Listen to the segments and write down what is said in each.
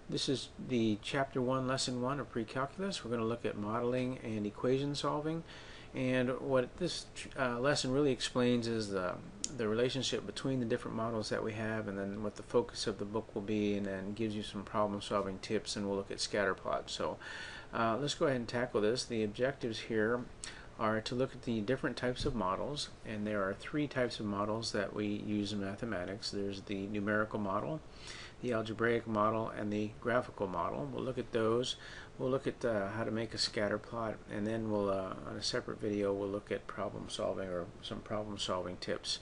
This is the Chapter 1, Lesson 1 of Pre-Calculus. We're going to look at modeling and equation solving. And what this lesson really explains is the relationship between the different models that we have, and then what the focus of the book will be, and then gives you some problem solving tips, and we'll look at scatter plots. So let's go ahead and tackle this. The objectives here are to look at the different types of models, and there are three types of models that we use in mathematics. There's the numerical model, the algebraic model, and the graphical model. We'll look at those. We'll look at how to make a scatter plot, and then we'll on a separate video we'll look at problem solving, or some problem solving tips.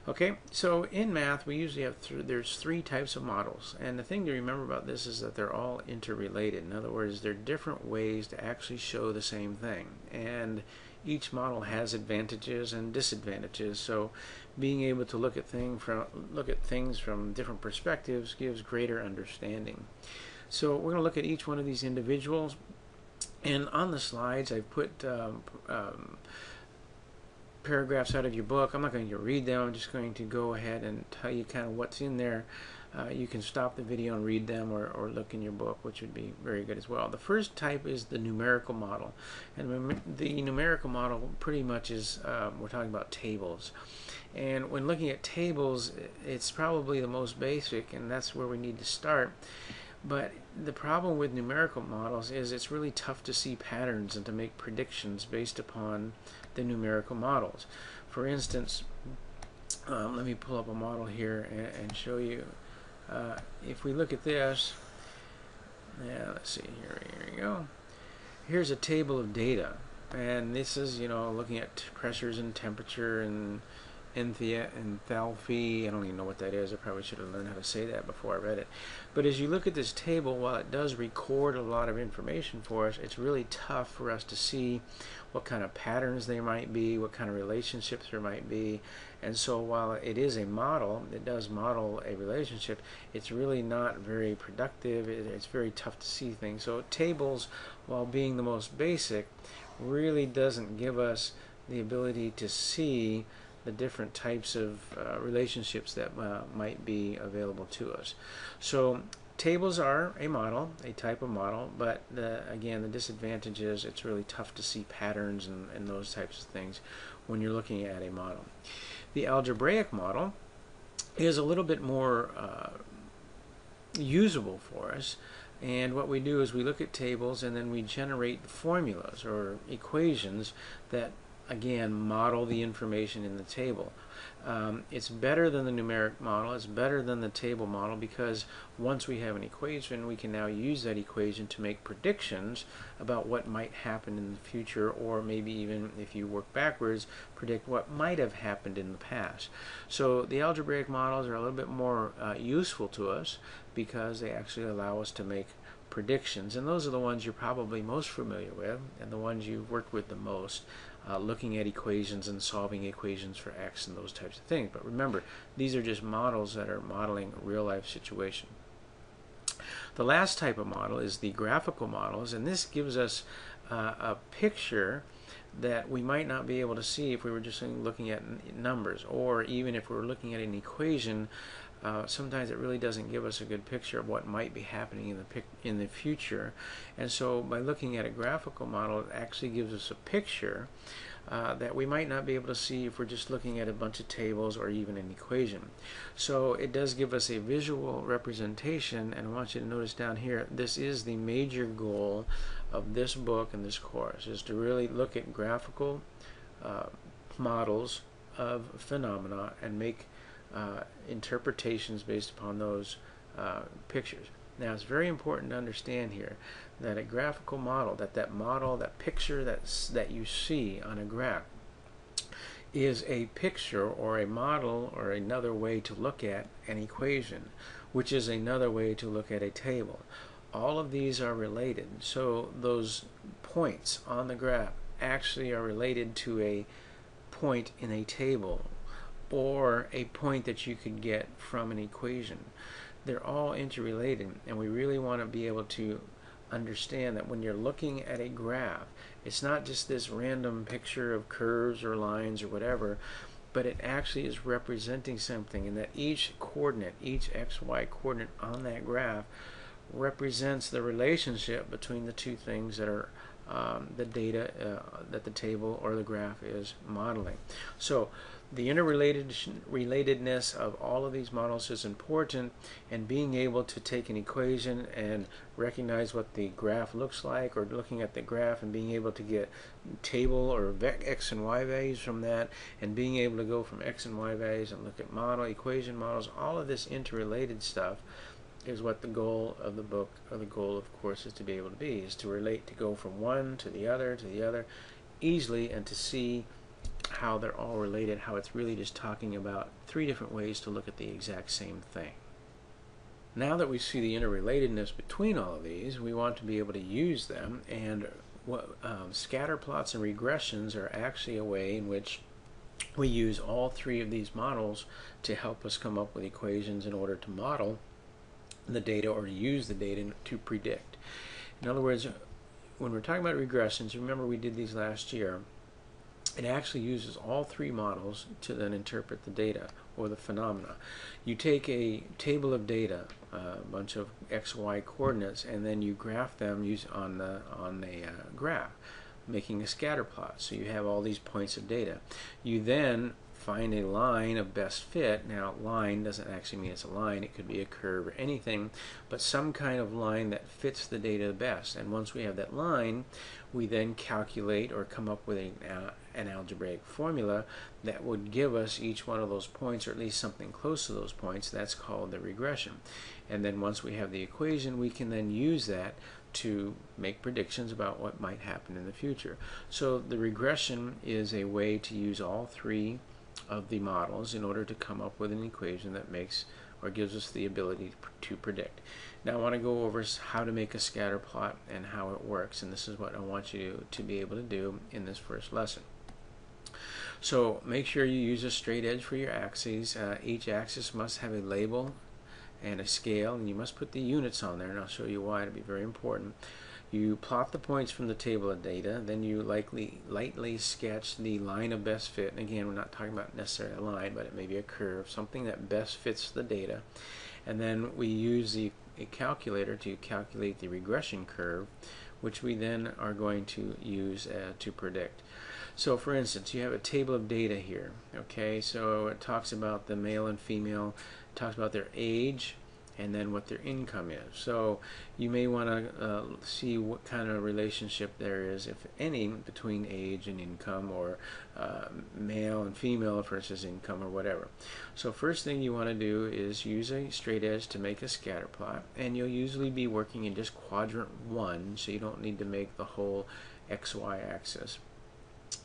Okay, so in math we usually have there's three types of models, and the thing to remember about this is that they're all interrelated. In other words, they're different ways to actually show the same thing, and each model has advantages and disadvantages. So being able to look at things from different perspectives gives greater understanding. So we're going to look at each one of these individuals, and on the slides I've put paragraphs out of your book. I'm not going to read them. I'm just going to go ahead and tell you kind of what's in there. You can stop the video and read them, or look in your book, which would be very good as well. The first type is the numerical model, and the numerical model pretty much is we're talking about tables. And when looking at tables, it's probably the most basic, and that's where we need to start. But the problem with numerical models is it's really tough to see patterns and to make predictions based upon the numerical models. For instance, let me pull up a model here and show you. If we look at this, let's see here we go. Here's a table of data, and this is, looking at pressures and temperature and enthalpy. I don't even know what that is. I probably should have learned how to say that before I read it. But as you look at this table, while it does record a lot of information for us, it's really tough for us to see what kind of patterns there might be, what kind of relationships there might be. And so while it is a model, it does model a relationship, it's really not very productive. It's very tough to see things. So tables, while being the most basic, really doesn't give us the ability to see the different types of relationships that might be available to us. So tables are a model, a type of model, but again, the disadvantage is it's really tough to see patterns and those types of things when you're looking at a model. The algebraic model is a little bit more usable for us, and what we do is we look at tables and then we generate formulas or equations that again model the information in the table. It's better than the numeric model, it's better than the table model, because once we have an equation, we can now use that equation to make predictions about what might happen in the future, or maybe even, if you work backwards, predict what might have happened in the past. So the algebraic models are a little bit more useful to us, because they actually allow us to make predictions, and those are the ones you're probably most familiar with and the ones you've worked with the most, looking at equations and solving equations for x and those types of things. But remember, these are just models that are modeling a real life situation. The last type of model is the graphical models, and this gives us a picture that we might not be able to see if we were just looking at numbers, or even if we were looking at an equation. Sometimes it really doesn't give us a good picture of what might be happening in the future, and so by looking at a graphical model, it actually gives us a picture that we might not be able to see if we're just looking at a bunch of tables or even an equation. So it does give us a visual representation, and I want you to notice down here, this is the major goal of this book and this course, is to really look at graphical models of phenomena and make interpretations based upon those pictures. Now, it's very important to understand here that a graphical model, that picture that you see on a graph, is a picture or a model or another way to look at an equation, which is another way to look at a table. All of these are related. So those points on the graph actually are related to a point in a table, or a point that you could get from an equation. They're all interrelated, and we really want to be able to understand that when you're looking at a graph, it's not just this random picture of curves or lines or whatever, but it actually is representing something, and that each coordinate, each xy coordinate on that graph represents the relationship between the two things that are the data that the table or the graph is modeling. So the interrelatedness of all of these models is important, and being able to take an equation and recognize what the graph looks like, or looking at the graph and being able to get table or x and y values from that, and being able to go from x and y values and look at equation models, all of this interrelated stuff is what the goal of the book, or the goal of course, is to be able to be, is to relate, to go from one to the other easily, and to see how they're all related, how it's really just talking about three different ways to look at the exact same thing. Now that we see the interrelatedness between all of these, we want to be able to use them, and scatter plots and regressions are actually a way in which we use all three of these models to help us come up with equations in order to model the data, or to use the data to predict. In other words, when we're talking about regressions, remember we did these last year, it actually uses all three models to then interpret the data or the phenomena. You take a table of data, a bunch of x, y coordinates, and then you graph them on a graph, making a scatter plot. So you have all these points of data. You then find a line of best fit. Now, line doesn't actually mean it's a line. It could be a curve or anything, but some kind of line that fits the data the best. And once we have that line, we then calculate or come up with an algebraic formula that would give us each one of those points, or at least something close to those points. That's called the regression. And then once we have the equation, we can then use that to make predictions about what might happen in the future. So the regression is a way to use all three of the models in order to come up with an equation that makes or gives us the ability to predict. Now I want to go over how to make a scatter plot and how it works, and this is what I want you to be able to do in this first lesson. So make sure you use a straight edge for your axes. Each axis must have a label and a scale, and you must put the units on there, and I'll show you why. It'll be very important. You plot the points from the table of data, then you lightly sketch the line of best fit. And again, we're not talking about necessarily a line, but it may be a curve, something that best fits the data. And then we use a calculator to calculate the regression curve, which we then are going to use to predict. So for instance, you have a table of data here. Okay, so it talks about the male and female, it talks about their age, and then what their income is. So you may want to see what kind of relationship there is, if any, between age and income, or male and female versus income, or whatever. So first thing you want to do is use a straight edge to make a scatter plot, and you'll usually be working in just quadrant 1, so you don't need to make the whole XY axis.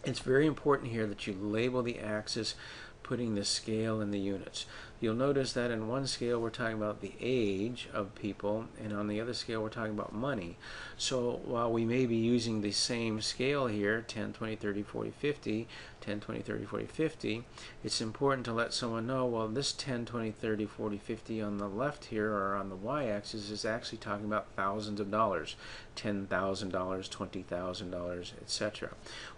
It's very important here that you label the axis, putting the scale and the units. You'll notice that in one scale we're talking about the age of people, and on the other scale we're talking about money. So while we may be using the same scale here, 10, 20, 30, 40, 50, 10, 20, 30, 40, 50, it's important to let someone know, well, this 10, 20, 30, 40, 50 on the left here, or on the y-axis, is actually talking about thousands of dollars, $10,000, $20,000, etc.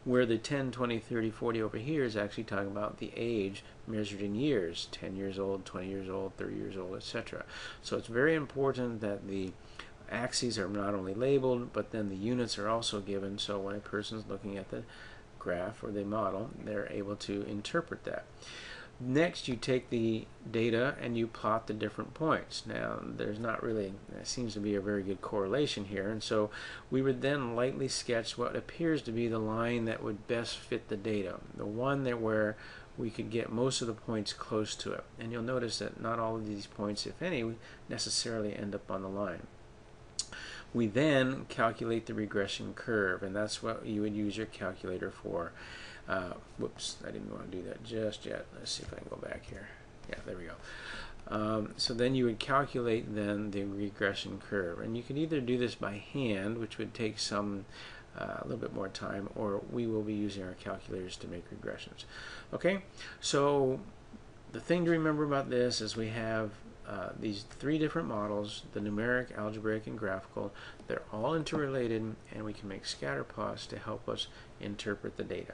Where the 10, 20, 30, 40 over here is actually talking about the age measured in years, 10 years old, 20 years old, 30 years old, etc. So it's very important that the axes are not only labeled, but then the units are also given, so when a person is looking at the graph or the model, they're able to interpret that. Next, you take the data and you plot the different points. Now, there's not really, there seems to be a very good correlation here, and so we would then lightly sketch what appears to be the line that would best fit the data, the one that where we could get most of the points close to it. And you'll notice that not all of these points, if any, necessarily end up on the line. We then calculate the regression curve, and that's what you would use your calculator for. Whoops, I didn't want to do that just yet. Let's see if I can go back here. Yeah, there we go. So then you would calculate then the regression curve, and you can either do this by hand, which would take some a little bit more time, or we will be using our calculators to make regressions. Okay, so the thing to remember about this is we have these three different models, the numeric, algebraic, and graphical. They're all interrelated, and we can make scatter plots to help us interpret the data.